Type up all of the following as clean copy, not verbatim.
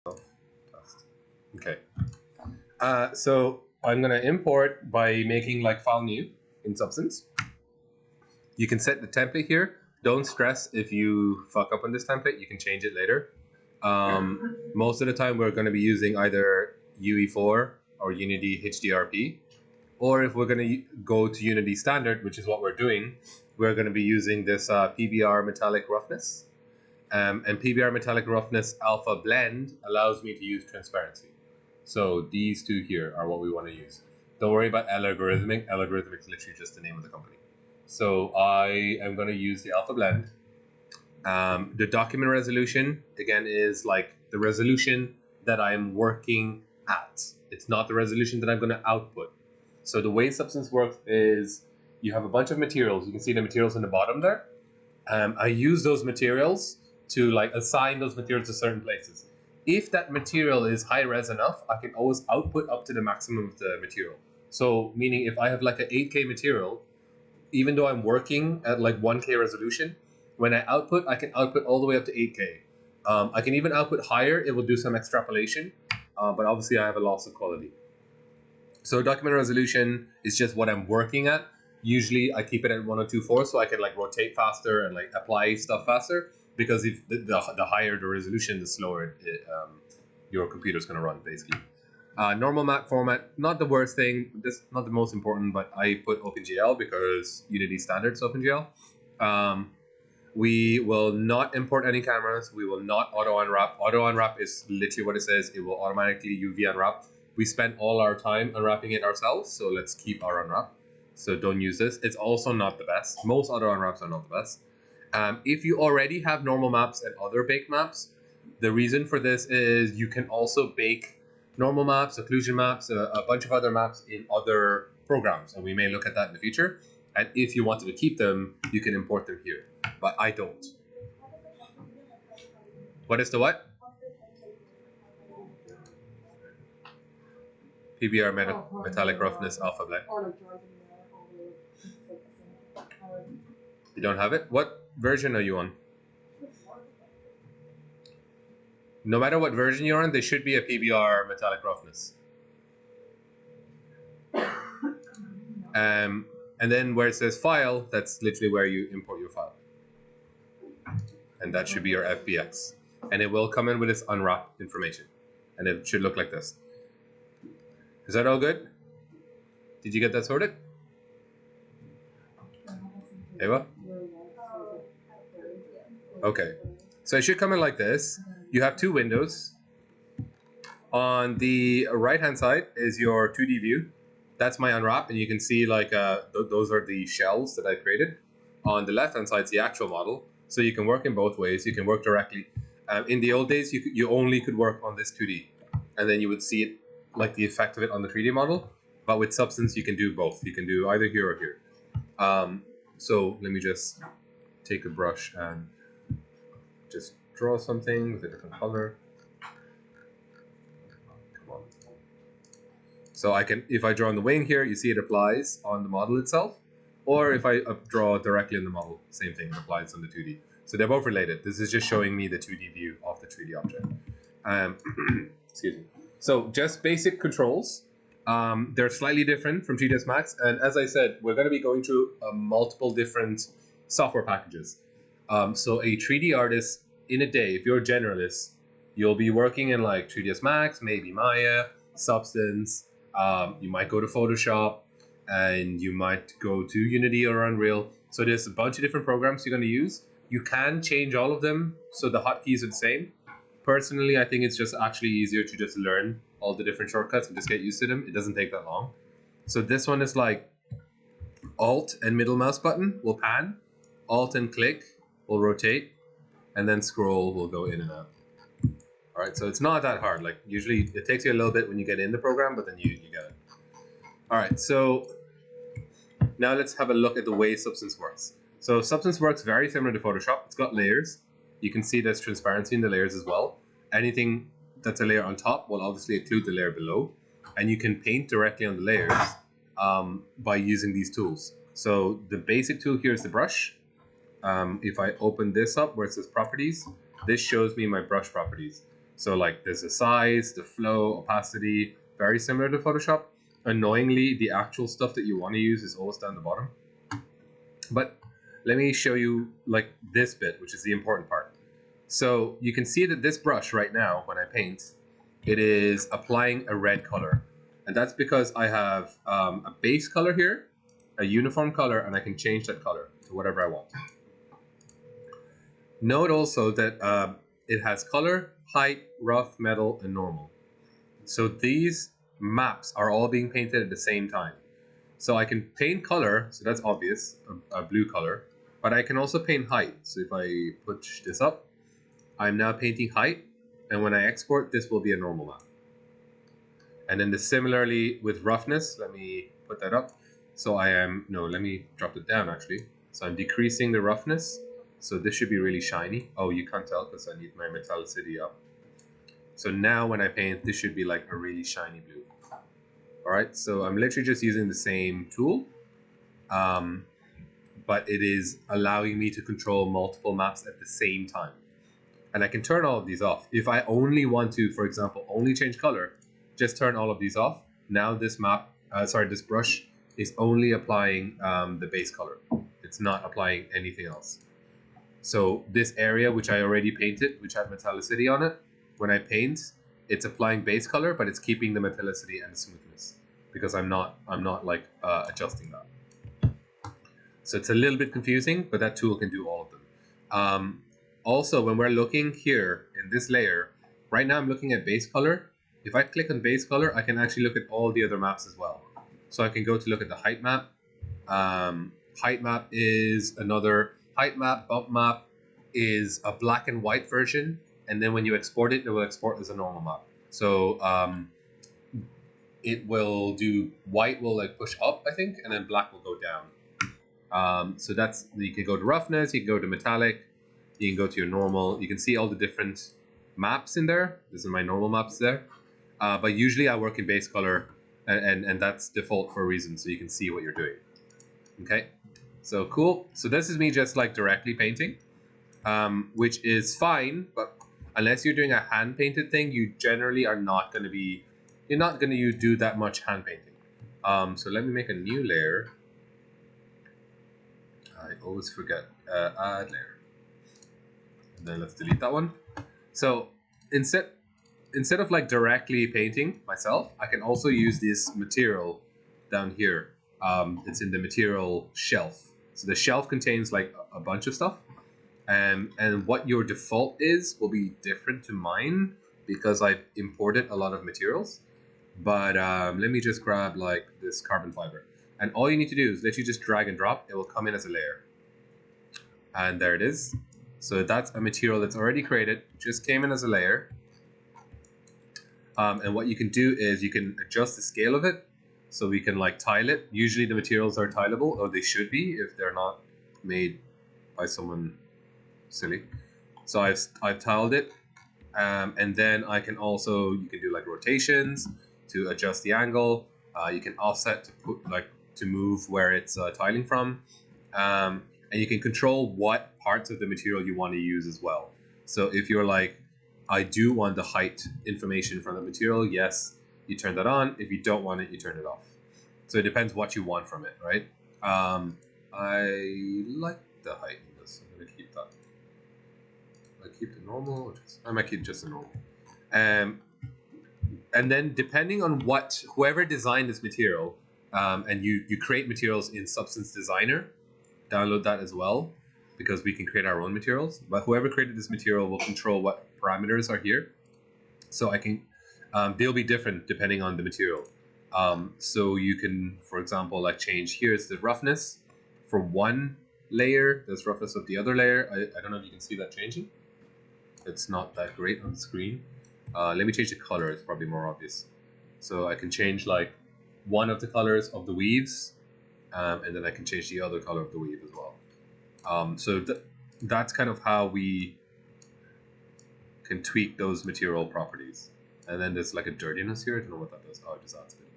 Okay. So I'm gonna import by making like file new in Substance. You can set the template here. Don't stress if you fuck up on this template. You can change it later. Most of the time we're going to be using either UE4 or Unity HDRP, or if we're going to go to Unity Standard, which is what we're doing, we're going to be using this PBR Metallic Roughness. And PBR Metallic Roughness Alpha Blend allows me to use transparency. So these two here are what we want to use. Don't worry about Algorithmic. Algorithmic is literally just the name of the company. So I am going to use the Alpha Blend. The document resolution, again, is like the resolution that I'm working at. It's not the resolution that I'm going to output. So the way Substance works is you have a bunch of materials. You can see the materials in the bottom there. I use those materials to like assign those materials to certain places. If that material is high res enough, I can always output up to the maximum of the material. So meaning if I have like an 8K material, even though I'm working at like 1K resolution, when I output, I can output all the way up to 8K. I can even output higher. It will do some extrapolation, but obviously I have a loss of quality. So document resolution is just what I'm working at. Usually I keep it at 1024 so I can like rotate faster and like apply stuff faster, because if the higher the resolution, the slower your computer's going to run basically. Normal map format, not the worst thing. This not the most important, but I put OpenGL because Unity standards OpenGL. We will not import any cameras. We will not auto unwrap. Auto unwrap is literally what it says. It will automatically UV unwrap. We spent all our time unwrapping it ourselves, so let's keep our unwrap. So don't use this. It's also not the best. Most auto unwraps are not the best. If you already have normal maps and other baked maps, the reason for this is you can also bake normal maps, occlusion maps, a bunch of other maps in other programs, and we may look at that in the future. And if you wanted to keep them, you can import them here, but I don't. What is the what? PBR Metallic Roughness Alpha Blend. You don't have it? What version are you on? No matter what version you're on, there should be a PBR Metallic Roughness. And then where it says file, that's literally where you import your file. And that should be your FBX. And it will come in with this unwrapped information. And it should look like this. Is that all good? Did you get that sorted? Ava? Okay. So it should come in like this. You have two windows. On the right-hand side is your 2D view. That's my unwrap, and you can see like those are the shells that I created. On the left-hand side is the actual model. So you can work in both ways. You can work directly. In the old days, you only could work on this 2D, and then you would see it like the effect of it on the 3D model. But with Substance, you can do both. You can do either here or here. So let me just take a brush and just draw something with a different color. Come on. So I can, if I draw on the wing here, you see it applies on the model itself. Or if I draw directly on the model, same thing, it applies on the 2D. So they're both related. This is just showing me the 2D view of the 3D object. Excuse me. So just basic controls. They're slightly different from 3ds Max. And as I said, we're going to be going through multiple different software packages. So a 3D artist in a day, if you're a generalist, you'll be working in like 3ds Max, maybe Maya, Substance. You might go to Photoshop, and you might go to Unity or Unreal. So there's a bunch of different programs you're going to use. You can change all of them so the hotkeys are the same. Personally, I think it's just actually easier to just learn all the different shortcuts and just get used to them. It doesn't take that long. So this one is like Alt and middle mouse button will pan, Alt and click will rotate, and then scroll will go in and out. All right, so it's not that hard. Like usually it takes you a little bit when you get in the program, but then you get it. All right, so now let's have a look at the way Substance works. So Substance works very similar to Photoshop. It's got layers. You can see there's transparency in the layers as well. Anything that's a layer on top will obviously include the layer below. And you can paint directly on the layers by using these tools. So the basic tool here is the brush. If I open this up where it says properties, this shows me my brush properties. So like there's the size, the flow, opacity, very similar to Photoshop. Annoyingly, the actual stuff that you want to use is always down the bottom. But let me show you like this bit, which is the important part. So you can see that this brush right now, when I paint, it is applying a red color. And that's because I have a base color here, a uniform color, and I can change that color to whatever I want. Note also that it has color, height, rough, metal, and normal. So these maps are all being painted at the same time. So I can paint color, so that's obvious, a blue color, but I can also paint height. So if I push this up, I'm now painting height, and when I export, this will be a normal map. And then similarly with roughness, let me put that up. So let me drop it down actually. So I'm decreasing the roughness. So this should be really shiny. Oh, you can't tell because I need my metallicity up. So now when I paint, this should be like a really shiny blue. All right, so I'm literally just using the same tool, but it is allowing me to control multiple maps at the same time. And I can turn all of these off. If I only want to, for example, only change color, just turn all of these off. Now this this brush is only applying the base color. It's not applying anything else. So this area, which I already painted, which had metallicity on it, when I paint, it's applying base color, but it's keeping the metallicity and the smoothness because I'm not like adjusting that. So it's a little bit confusing, but that tool can do all of them. Also, when we're looking here in this layer, right now I'm looking at base color. If I click on base color, I can actually look at all the other maps as well. So I can go to look at the height map. Height map is another height map. Bump map is a black and white version. And then when you export it, it will export as a normal map. So it will do white will like push up, I think, and then black will go down. So that's, you can go to roughness, you can go to metallic, you can go to your normal. You can see all the different maps in there. This is my normal maps there. But usually I work in base color, and that's default for a reason, so you can see what you're doing. Okay, so cool. So this is me just like directly painting, which is fine, but unless you're doing a hand painted thing, you generally are not going to be, you're not going to do that much hand painting. So let me make a new layer. I always forget, add layer. And then let's delete that one. So instead of like directly painting myself, I can also use this material down here. It's in the material shelf. So the shelf contains like a bunch of stuff. And what your default is will be different to mine because I've imported a lot of materials. But let me just grab like this carbon fiber. And all you need to do is literally just drag and drop. It will come in as a layer. And there it is. So that's a material that's already created, just came in as a layer. And what you can do is you can adjust the scale of it. So we can like tile it. Usually the materials are tileable, or they should be if they're not made by someone silly. So I've tiled it. And then I can also, you can do like rotations to adjust the angle. You can offset to move where it's tiling from. And you can control what parts of the material you want to use as well. So if you're like, I do want the height information from the material, yes, you turn that on. If you don't want it, you turn it off. So it depends what you want from it, right? I like the height in this. I'm gonna keep that. I keep the normal. I might keep just the normal. And then depending on whoever designed this material, and you create materials in Substance Designer, download that as well, because we can create our own materials. But whoever created this material will control what parameters are here. So I can, they'll be different depending on the material. So you can, for example, like change, here's the roughness for one layer, there's roughness of the other layer. I don't know if you can see that changing. It's not that great on the screen. Let me change the color, it's probably more obvious. So I can change like one of the colors of the weaves, and then I can change the other color of the weave as well. So that's kind of how we can tweak those material properties. And then there's like a dirtiness here. I don't know what that does. Oh, it just adds a bit of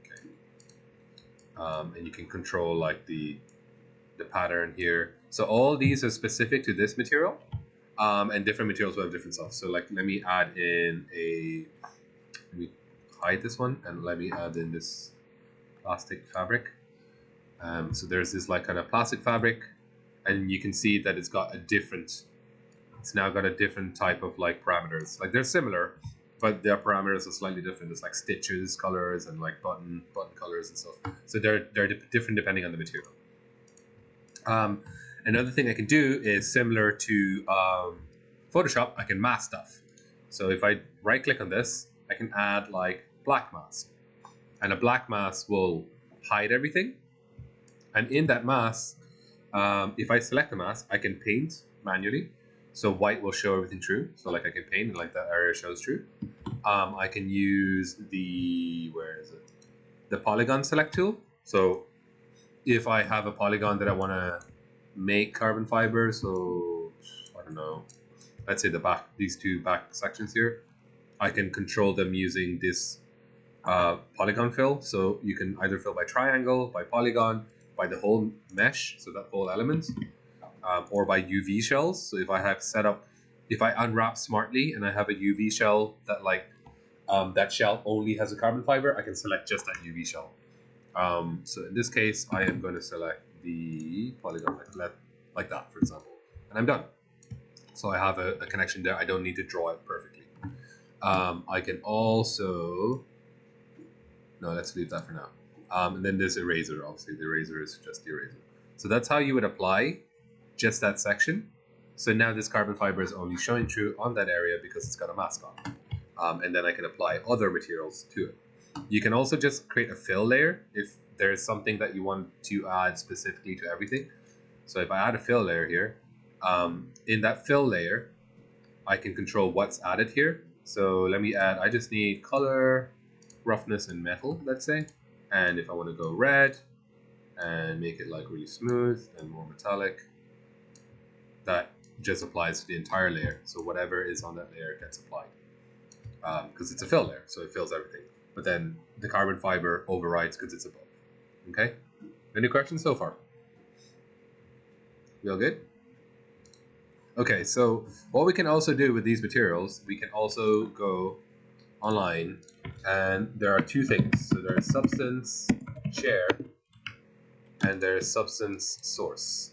dirt. Okay. And you can control like the pattern here. So all these are specific to this material. And different materials will have different stuff. So like, let me add in let me hide this one, and let me add in this plastic fabric. So there's this like kind of plastic fabric, and you can see that it's now got a different type of like parameters. Like they're similar, but their parameters are slightly different. It's like stitches, colors, and like button colors and stuff. So they're different depending on the material. Another thing I can do is similar to Photoshop. I can mask stuff. So if I right click on this, I can add like black mask, and a black mask will hide everything. And in that mask, if I select the mask, I can paint manually. So white will show everything true. So like I can paint and like that area shows true. I can use the Polygon select tool. So if I have a polygon that I want to make carbon fiber, so I don't know, let's say these two back sections here, I can control them using this Polygon Fill. So you can either fill by triangle, by polygon, by the whole mesh, so that whole element, or by UV shells. So if I unwrap smartly and I have a UV shell that that shell only has a carbon fiber, I can select just that UV shell. So in this case, I am going to select the polygon like that, for example, and I'm done. So I have a connection there. I don't need to draw it perfectly. I can also, no, let's leave that for now. And then there's eraser. Obviously, the eraser is just the eraser. So that's how you would apply just that section. So now this carbon fiber is only showing true on that area because it's got a mask on. And then I can apply other materials to it. You can also just create a fill layer if there's something that you want to add specifically to everything. So if I add a fill layer here, in that fill layer, I can control what's added here. So let me add, I just need color, roughness, and metal, let's say. And if I want to go red and make it like really smooth and more metallic, that just applies to the entire layer. So whatever is on that layer gets applied. Because it's a fill layer, so it fills everything. But then the carbon fiber overrides because it's above. Okay? Any questions so far? You all good? Okay, so what we can also do with these materials, we can also go online, and there are two things. So there's substance share and there's substance source.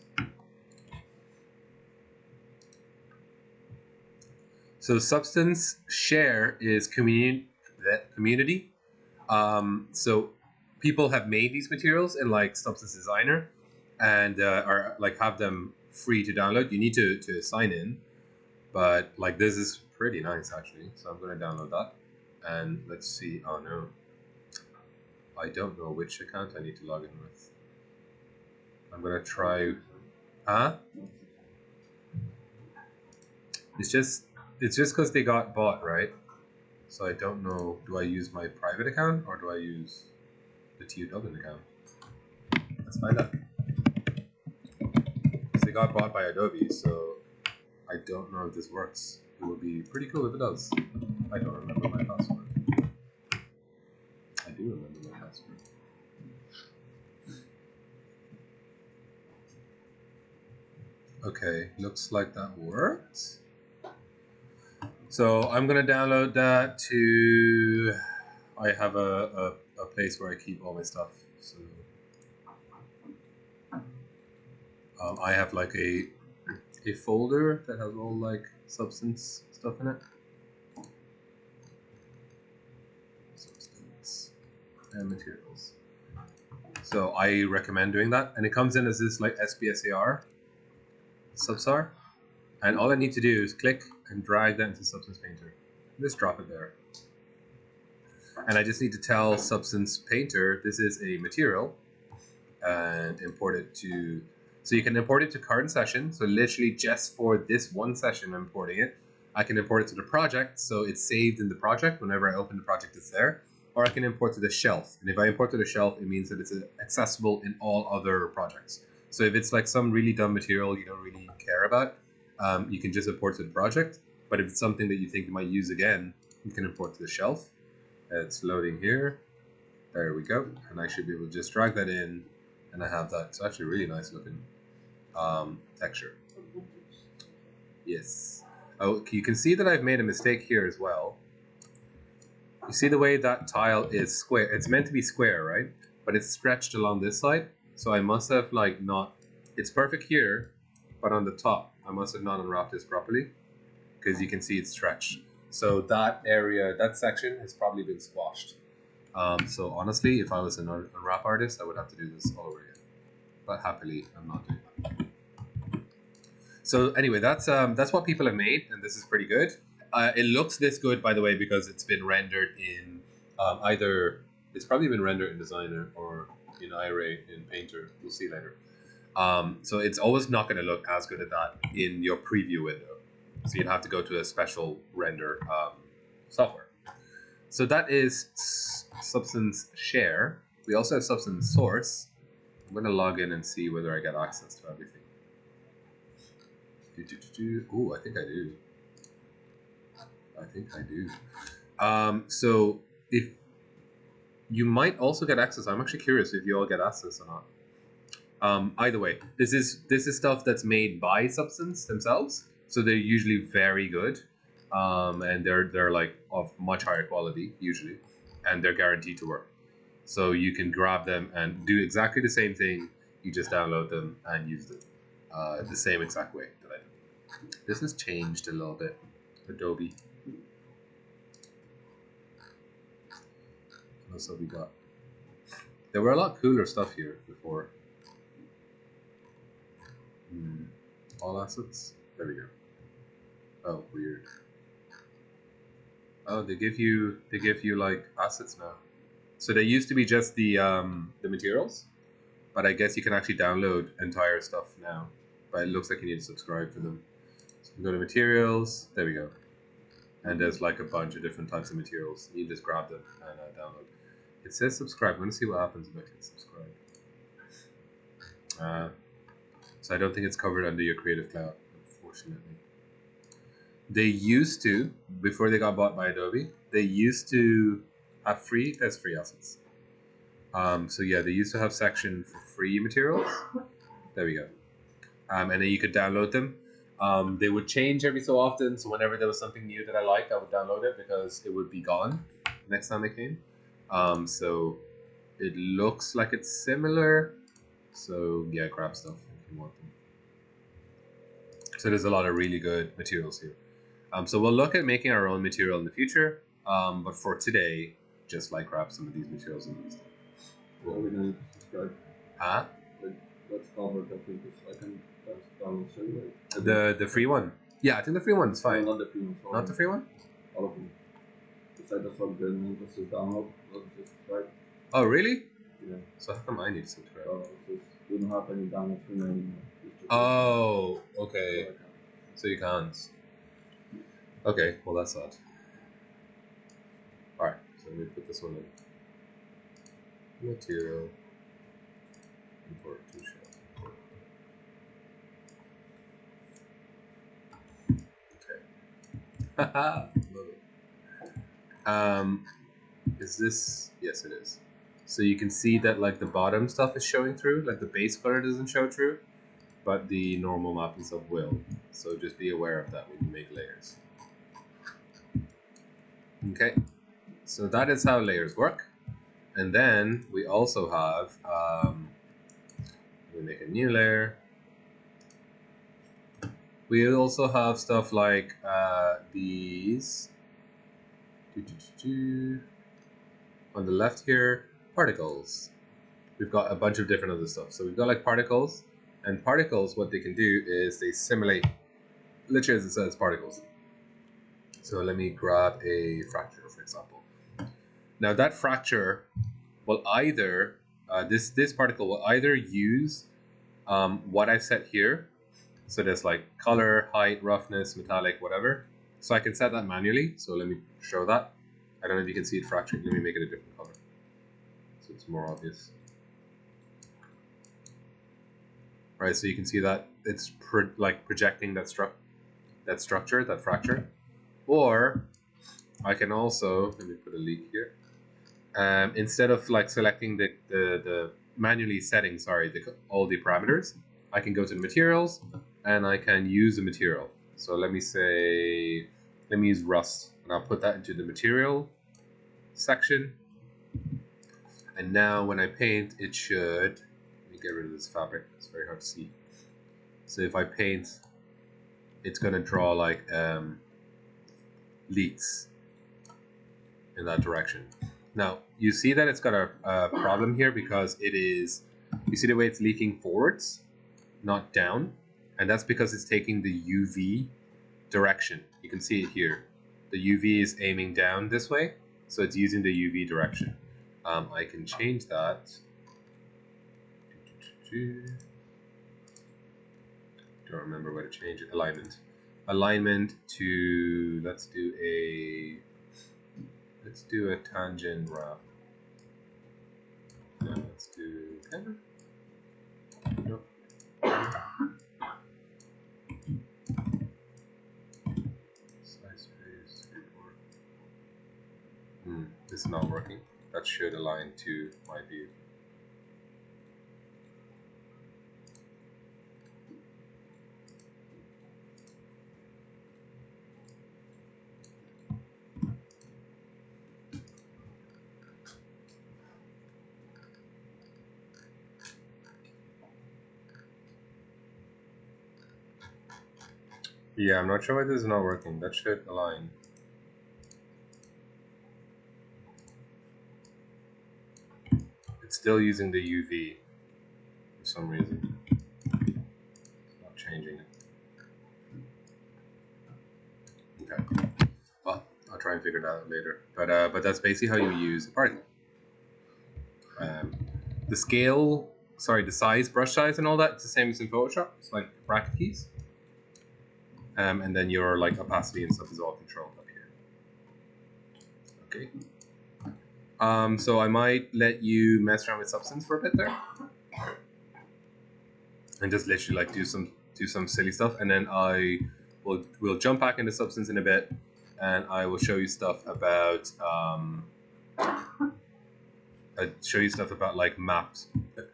So substance share is community. So people have made these materials in like Substance Designer, and are like have them free to download. You need to sign in, but like this is pretty nice actually. So I'm going to download that, and let's see. Oh no, I don't know which account I need to log in with. I'm going to try. Huh? It's just because they got bought, right? So I don't know. Do I use my private account or do I use the TU Dublin account? Let's find out. Because they got bought by Adobe, so I don't know if this works. It would be pretty cool if it does. I don't remember my password. I do remember my password. Okay, looks like that worked. So I'm gonna download that to. I have a place where I keep all my stuff. So I have like a folder that has all like substance stuff in it. Substance and materials. So I recommend doing that, and it comes in as this like SBSAR subsar, and all I need to do is click and drag that into Substance Painter. Just drop it there. And I just need to tell Substance Painter this is a material and import it to, so you can import it to current session. So literally just for this one session, I'm importing it. I can import it to the project, so it's saved in the project. Whenever I open the project, it's there. Or I can import to the shelf. And if I import to the shelf, it means that it's accessible in all other projects. So if it's like some really dumb material you don't really care about, you can just import to the project. But if it's something that you think you might use again, you can import to the shelf. It's loading here. There we go. And I should be able to just drag that in, and I have that. It's actually really nice looking texture. Yes. Oh, you can see that I've made a mistake here as well. You see the way that tile is square? It's meant to be square, right? But it's stretched along this side. So I must have like not, it's perfect here, but on the top, I must have not unwrapped this properly because you can see it's stretched. So that area, that section has probably been squashed. So honestly, if I was an unwrap artist, I would have to do this all over again. But happily, I'm not doing that. So anyway, that's what people have made, and this is pretty good. It looks this good, by the way, because it's been rendered in either, it's probably been rendered in Designer or in iRay in Painter. We'll see later. So it's always not going to look as good as that in your preview window. So you'd have to go to a special render software. So that is Substance Share. We also have Substance Source. I'm going to log in and see whether I get access to everything. Oh, I think I do. I think I do. So if you might also get access, I'm actually curious if you all get access or not. Either way, this is stuff that's made by Substance themselves, so they're usually very good, and they're like of much higher quality usually, and they're guaranteed to work. So you can grab them and do exactly the same thing. You just download them and use them the same exact way that I did. This has changed a little bit. Adobe. What else have we got? There were a lot cooler stuff here before. All assets. There we go. Oh, weird. Oh, they give you like assets now. So they used to be just the materials, but I guess you can actually download entire stuff now. But it looks like you need to subscribe to them. So you go to materials. There we go. And there's like a bunch of different types of materials. You just grab them and download. It says subscribe. I'm going to see what happens if I click subscribe. So I don't think it's covered under your Creative Cloud, unfortunately. They used to, before they got bought by Adobe, they used to have free, that's free assets. So yeah, they used to have section for free materials. There we go. And then you could download them. They would change every so often, so whenever there was something new that I liked, I would download it because it would be gone next time it came. So it looks like it's similar. So yeah, grab stuff if you want them. So there's a lot of really good materials here. So we'll look at making our own material in the future. But for today, just like grab some of these materials and use them. Well, we need to subscribe. Huh? Let's cover the previous. I can download anyway. The free one. Yeah, I think the free one's fine. No, not the free one. Not the free one? All of them. Besides the fact that this is download, not subscribe. Oh, really? Yeah. So how come I need to subscribe? We don't have any downloads remaining. Oh, okay. So you can't. Okay, well that's odd. Alright, so let me put this one in. Material. Import to shell. Okay. Haha, love it. Is this? Yes, it is. So you can see that like the bottom stuff is showing through, like the base color doesn't show through, but the normal mapping stuff will. So just be aware of that when you make layers. Okay, so that is how layers work. And then we also have, we make a new layer. We also have stuff like these. On the left here, particles. We've got a bunch of different other stuff. So we've got like particles, and particles, what they can do is they simulate, literally as it says, particles. So let me grab a fracture, for example. Now that fracture will either, this particle will either use what I've set here. So there's like color, height, roughness, metallic, whatever. So I can set that manually. So let me show that. I don't know if you can see it fractured. Let me make it a different color so it's more obvious. All right, so you can see that it's like projecting that structure, that fracture. Or I can also, let me put a leak here. Instead of like selecting the manually setting, all the parameters, I can go to the materials and I can use the material. So let me use rust, and I'll put that into the material section. And now when I paint, it should, let me get rid of this fabric, it's very hard to see. So if I paint, it's gonna draw like leaks in that direction. Now you see that it's got a problem here because you see the way it's leaking forwards, not down, and that's because it's taking the UV direction. You can see it here. The UV is aiming down this way, so it's using the UV direction. I can change that. Don't remember where to change it. Alignment to, let's do a tangent wrap. No, let's do camera. Nope. Size space report. This is not working. That should align to my view. Yeah, I'm not sure why this is not working. That should align. It's still using the UV for some reason. It's not changing it. Okay. Well, I'll try and figure that out later. But that's basically how you use a particle. The size, brush size, and all that, it's the same as in Photoshop. It's like bracket keys. And then your like opacity and stuff is all controlled up here. Okay. So I might let you mess around with substance for a bit there, and just literally like do some silly stuff, and then we'll jump back into substance in a bit, and I will show you stuff about like maps,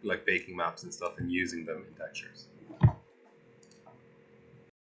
like baking maps and stuff, and using them in textures.